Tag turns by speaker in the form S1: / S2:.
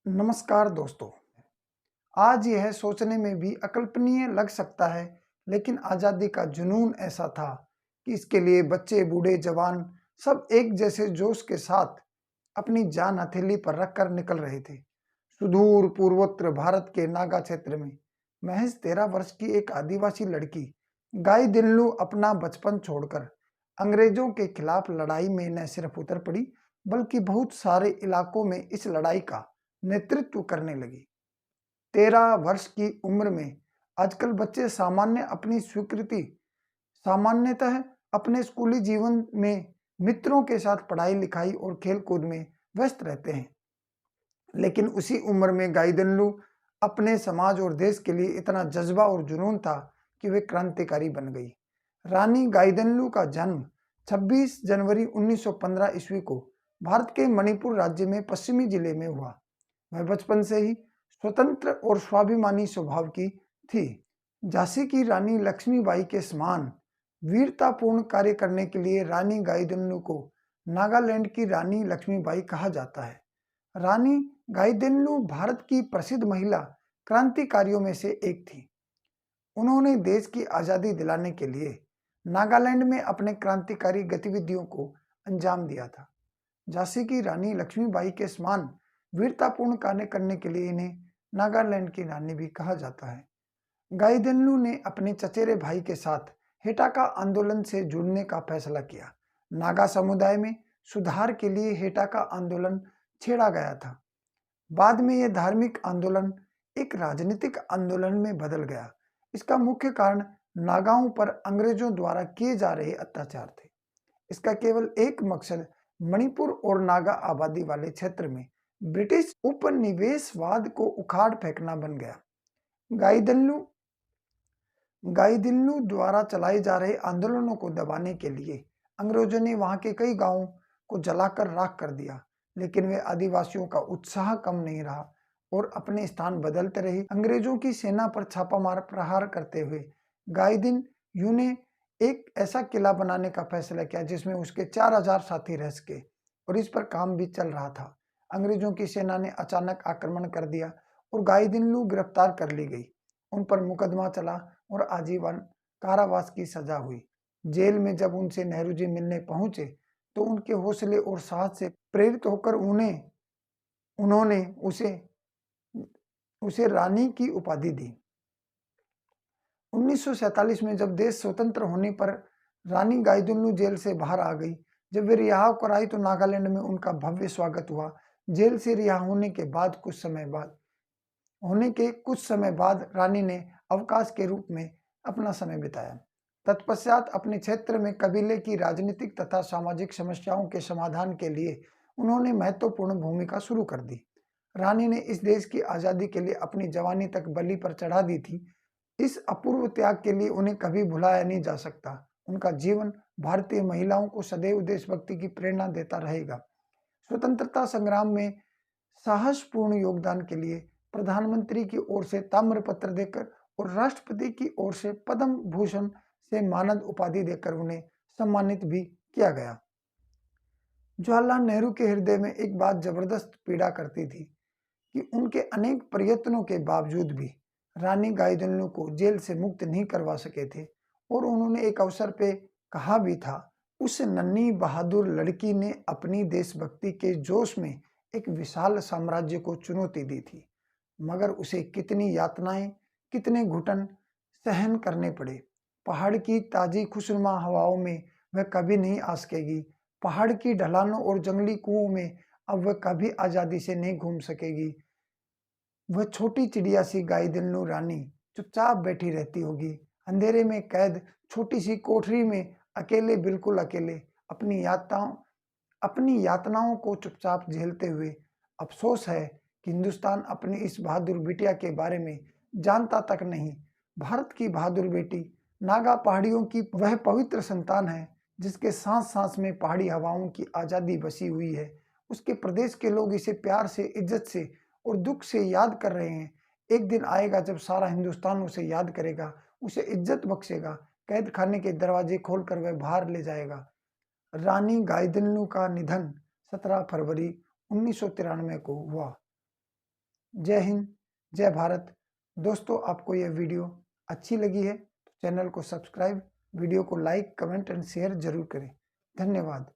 S1: नमस्कार दोस्तों। आज यह सोचने में भी अकल्पनीय लग सकता है, लेकिन आज़ादी का जुनून ऐसा था कि इसके लिए बच्चे, बूढ़े, जवान सब एक जैसे जोश के साथ अपनी जान हथेली पर रखकर निकल रहे थे। सुदूर पूर्वोत्तर भारत के नागा क्षेत्र में महज 13 वर्ष की एक आदिवासी लड़की गाई दिन्लू अपना बचपन छोड़कर अंग्रेजों के खिलाफ लड़ाई में न सिर्फ उतर पड़ी, बल्कि बहुत सारे इलाकों में इस लड़ाई का नेतृत्व करने लगी। 13 वर्ष की उम्र में आजकल बच्चे सामान्यतः अपने स्कूली जीवन में मित्रों के साथ पढ़ाई लिखाई और खेल कूद में व्यस्त रहते हैं, लेकिन उसी उम्र में गाइडनलू अपने समाज और देश के लिए इतना जज्बा और जुनून था कि वे क्रांतिकारी बन गई। रानी गाइडनलू का जन्म 26 जनवरी 1915 ईस्वी को भारत के मणिपुर राज्य में पश्चिमी जिले में हुआ। वह बचपन से ही स्वतंत्र और स्वाभिमानी स्वभाव की थी। झांसी की रानी लक्ष्मीबाई के समान वीरतापूर्ण कार्य करने के लिए रानी गाइदिन्लू को नागालैंड की रानी लक्ष्मीबाई कहा जाता है। रानी गाइदिन्लू भारत की प्रसिद्ध महिला क्रांतिकारियों में से एक थी। उन्होंने देश की आज़ादी दिलाने के लिए नागालैंड में अपने क्रांतिकारी गतिविधियों को अंजाम दिया था। झांसी की रानी लक्ष्मीबाई के समान वीरतापूर्ण कार्य करने के लिए इन्हें नागालैंड की रानी भी कहा जाता है। गाइदिन्लू ने अपने चचेरे भाई के साथ हेटाका आंदोलन से जुड़ने का फैसला किया। नागा समुदाय में सुधार के लिए हेटाका आंदोलन छेड़ा गया था। बाद में यह धार्मिक आंदोलन एक राजनीतिक आंदोलन में बदल गया। इसका मुख्य कारण नागाओं पर अंग्रेजों द्वारा किए जा रहे अत्याचार थे। इसका केवल एक मकसद मणिपुर और नागा आबादी वाले क्षेत्र में ब्रिटिश उपनिवेशवाद को उखाड़ फेंकना बन गया। गाइदिन्लू द्वारा चलाए जा रहे आंदोलनों को दबाने के लिए अंग्रेजों ने वहां के कई गांवों को जलाकर राख कर दिया, लेकिन वे आदिवासियों का उत्साह कम नहीं रहा और अपने स्थान बदलते रहे। अंग्रेजों की सेना पर छापामार प्रहार करते हुए गाइदिन्लू ने एक ऐसा किला बनाने का फैसला किया जिसमें उसके 4000 साथी रह सके, और इस पर काम भी चल रहा था। अंग्रेजों की सेना ने अचानक आक्रमण कर दिया और गाइदिन्लू गिरफ्तार कर ली गई। उन पर मुकदमा चला और आजीवन कारावास की सजा हुई। जेल में जब उनसे नेहरू जी मिलने पहुंचे तो उनके हौसले और साहस से प्रेरित होकर उन्होंने उसे रानी की उपाधि दी। 1947 में जब देश स्वतंत्र होने पर रानी गाइदिन्लू जेल से बाहर आ गई। जब वे रिहा होकर आई तो नागालैंड में उनका भव्य स्वागत हुआ। जेल से रिहा होने के कुछ समय बाद रानी ने अवकाश के रूप में अपना समय बिताया। तत्पश्चात अपने क्षेत्र में कबीले की राजनीतिक तथा सामाजिक समस्याओं के समाधान के लिए उन्होंने महत्वपूर्ण भूमिका शुरू कर दी। रानी ने इस देश की आज़ादी के लिए अपनी जवानी तक बलि पर चढ़ा दी थी। इस अपूर्व त्याग के लिए उन्हें कभी भुलाया नहीं जा सकता। उनका जीवन भारतीय महिलाओं को सदैव देशभक्ति की प्रेरणा देता रहेगा। स्वतंत्रता संग्राम में साहसपूर्ण योगदान के लिए प्रधानमंत्री की ओर से ताम्रपत्र देकर और राष्ट्रपति की ओर से पद्म भूषण से मानद उपाधि देकर उन्हें सम्मानित भी किया गया। जवाहरलाल नेहरू के हृदय में एक बात जबरदस्त पीड़ा करती थी कि उनके अनेक प्रयत्नों के बावजूद भी रानी गाइदिन्लू को जेल से मुक्त नहीं करवा सके थे, और उन्होंने एक अवसर पे कहा भी था, उस नन्ही बहादुर लड़की ने अपनी देशभक्ति के जोश में एक विशाल साम्राज्य को चुनौती दी थी, मगर उसे कितनी यातनाएं, कितने घुटन सहन करने पड़े। पहाड़ की ताजी खुशनुमा हवाओं में वह कभी नहीं आ सकेगी। पहाड़ की ढलानों और जंगली कुओं में अब वह कभी आज़ादी से नहीं घूम सकेगी। वह छोटी चिड़िया सी गाइदिन्लू रानी चुपचाप बैठी रहती होगी, अंधेरे में कैद छोटी सी कोठरी में अकेले, बिल्कुल अकेले, अपनी यातनाओं को चुपचाप झेलते हुए। अफसोस है कि हिंदुस्तान अपनी इस बहादुर बिटिया के बारे में जानता तक नहीं। भारत की बहादुर बेटी नागा पहाड़ियों की वह पवित्र संतान है जिसके सांस सांस में पहाड़ी हवाओं की आज़ादी बसी हुई है। उसके प्रदेश के लोग इसे प्यार से, इज्जत से और दुख से याद कर रहे हैं। एक दिन आएगा जब सारा हिंदुस्तान उसे याद करेगा, उसे इज्जत बख्शेगा, कैद खाने के दरवाजे खोलकर वह बाहर ले जाएगा। रानी गाइदिन्लू का निधन 17 फरवरी 1993 को हुआ। जय हिंद, जय भारत। दोस्तों, आपको यह वीडियो अच्छी लगी है तो चैनल को सब्सक्राइब, वीडियो को लाइक, कमेंट एंड शेयर जरूर करें। धन्यवाद।